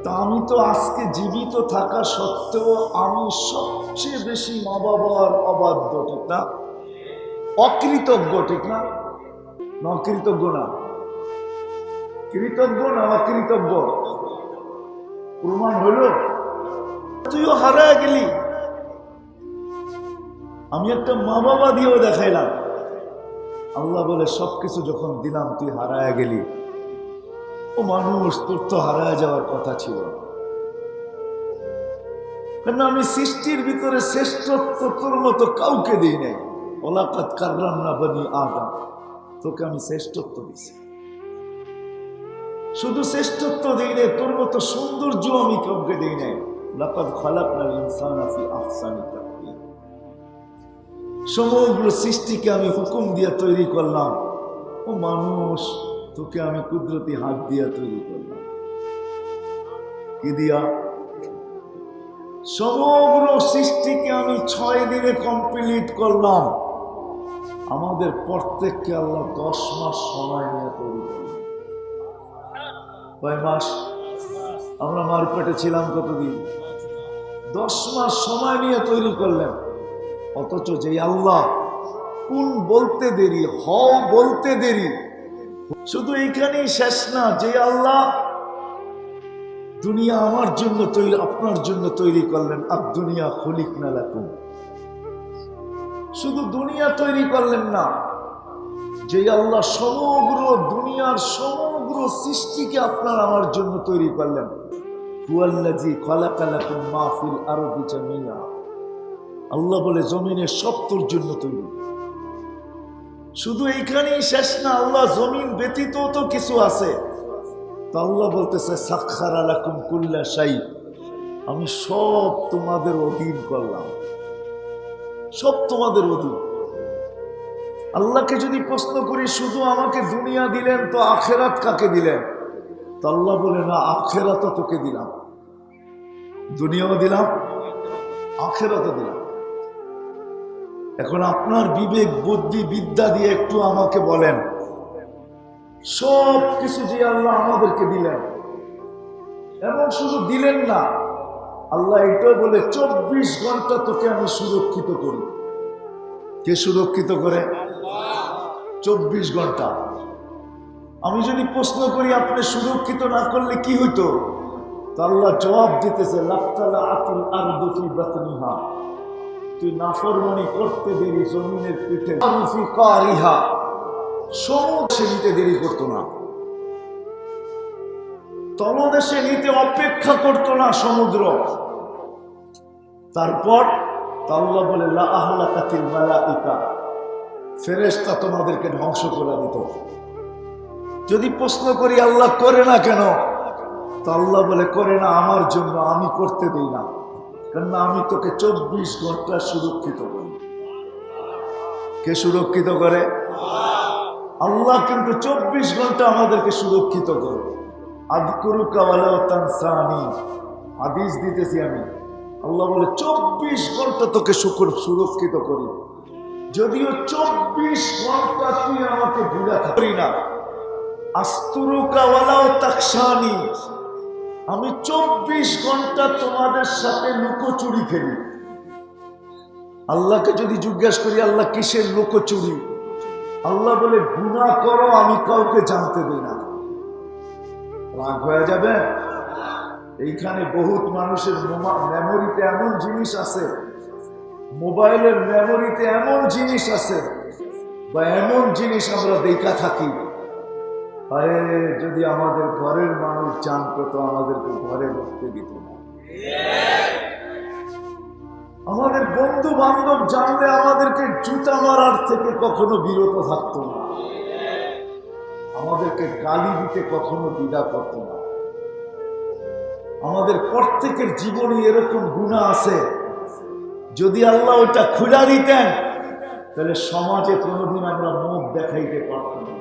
Speaker 1: তা আমি তো আজকে জীবিত থাকা সত্ত্বেও আমি সবচেয়ে বেশি মা বাবার অবাধ্য, ঠিক না? অকৃতজ্ঞ, ঠিক না? না অকৃতজ্ঞ না? কৃতজ্ঞ না অকৃতজ্ঞ? প্রমাণ হলো তুইও হারায় গেলি। আমি একটা মা বাবা দিয়েও দেখাইলাম, আল্লাহ বলে সবকিছু যখন দিলাম তুই হারায় গেলি। ও মানুষ, তোর তো হারায় যাওয়ার কথা ছিল, কেন আমি সৃষ্টির ভিতরে শ্রেষ্ঠত্ব তোর মতো কাউকে দিই নাই। ওয়ালাকাদ কাররামনা বনি আদম, তোকে আমি শ্রেষ্ঠত্ব দিছি। শুধু শ্রেষ্ঠত্ব দিই নাই, তোর মতো সৌন্দর্য আমি কাউকে দিই নাই। লাকাদ খালাকনাল ইনসানা ফি আহসানি তাকওয়িম, সমগ্র সৃষ্টিকে আমি হুকুম দিয়ে তৈরি করলাম। ও মানুষ, তোকে আমি কুদরতি হাত দিয়ে তৈরি করলাম। কি দিয়া? সমগ্র সৃষ্টিকে আমি 6 দিনে কমপ্লিট করলাম। আমাদের প্রত্যেককে আল্লাহ 10 মাস সময় নিয়ে তৈরি করলেন। কয় মাস? আমরা মার পেটে ছিলাম কতদিন? 10 মাস সময় নিয়ে তৈরি করলেন। অথচ যে আল্লাহ কোন বলতে দেরি, হও বলতে দেরি। শুধু এইখানেই শেষ না, যে আল্লাহ দুনিয়া আমার জন্য তৈরি, আপনার জন্য তৈরি করলেন। আর দুনিয়া খলিকনা লাকুম, শুধু দুনিয়া তৈরি করলেন না, যে আল্লাহ সমগ্র দুনিয়ার সমগ্র সৃষ্টিকে আপনার আমার জন্য তৈরি করলেন। হুয়াল্লাযী খালাকা লাকুম মা ফিল আরদি জামিআ, আল্লাহ বলে জমিনের সব তোর জন্য তৈরি। শুধু এইখানেই শেষ না, আল্লাহ জমিন ব্যতীত তো কিছু আছে। তো আল্লাহ বলতেছে সাখখারা লাকুম কুল্লা শাই, আমি সব তোমাদের অধীন করলাম, সব তোমাদের অধীন। আল্লাহকে যদি প্রশ্ন করি শুধু আমাকে দুনিয়া দিলেন তো আখেরাত কাকে দিলেন? তো আল্লাহ বলে না, আখেরাতও তোকে দিলাম, দুনিয়াও দিলাম, আখেরাতও দিলাম। এখন আপনার বিবেক বুদ্ধি বিদ্যা দিয়ে একটু আমাকে বলেন, সব কিছু যে আল্লাহ আমাদেরকে দিলেন, এবং শুধু দিলেন না, আল্লাহ এটাও বলে 24 ঘন্টা তোকে আমি সুরক্ষিত করি। কে সুরক্ষিত করে? 24 ঘন্টা। আমি যদি প্রশ্ন করি আপনি সুরক্ষিত না করলে কি হইতো? তো আল্লাহ জবাব দিতেছে লাক্তালা আতুল আরদু ফি বাতনিহা, তুই নাফরমানি করতে দেরি জমিনের পিঠে, আরফি কারিহা, সমুদ্রে নিতে দেরি করতো না, তলদেশে নিতে অপেক্ষা করতো না সমুদ্র। তারপর আল্লাহ বলে লা আহলাকাতিল মালাইকা, ফেরেশতা তোমাদেরকে ধ্বংস করে দিত। যদি প্রশ্ন করি আল্লাহ করে না কেন? তো আল্লাহ বলে করে না আমার জন্য, আমি করতে দিই না, কারণ আমি তোকে 24 ঘন্টা সুরক্ষিত করি। কে সুরক্ষিত করে? আল্লাহ কিন্তু 24 ঘন্টা আমাদেরকে সুরক্ষিত করে। আযকুরুকা ওয়ালাউ তানসানি, হাদিস দিতেছি আমি। আল্লাহ বলে 24 ঘন্টা তোকে সুরক্ষিত করি, যদিও 24 ঘন্টা তুই আমাকে ভুলে করি না। আস্তুরুকা ওয়ালাউ তাকশানি, আমি 24 ঘন্টা তোমাদের সাথে লুকোচুরি খেলি। আল্লাহকে যদি জিজ্ঞাসা করি আল্লাহ কিসের লুকোচুরি? আল্লাহ বলে গুনাহ করো, আমি কাউকে জানতে দিই না। রাগ হয়ে যাবে? এইখানে বহুত মানুষের মেমোরিতে এমন জিনিস আছে, মোবাইলের মেমোরিতে এমন জিনিস আছে, বা এমন জিনিস আমরা দেখা থাকি, আরে যদি আমাদের ঘরের মানুষ জানতো তো আমাদেরকে ঘরে ঢুকতে দিত না। আমাদের বন্ধু বান্ধব জানলে আমাদেরকে জুতা মারার থেকে কখনো বিরত থাকতো না, আমাদেরকে গালি দিতে কখনো দ্বিধা করতো না। আমাদের প্রত্যেকের জীবনে এরকম গুনাহ আছে, যদি আল্লাহ ওটা খুলে দিতেন তাহলে সমাজে কোনোদিন আমরা মুখ দেখাইতে পারতাম না।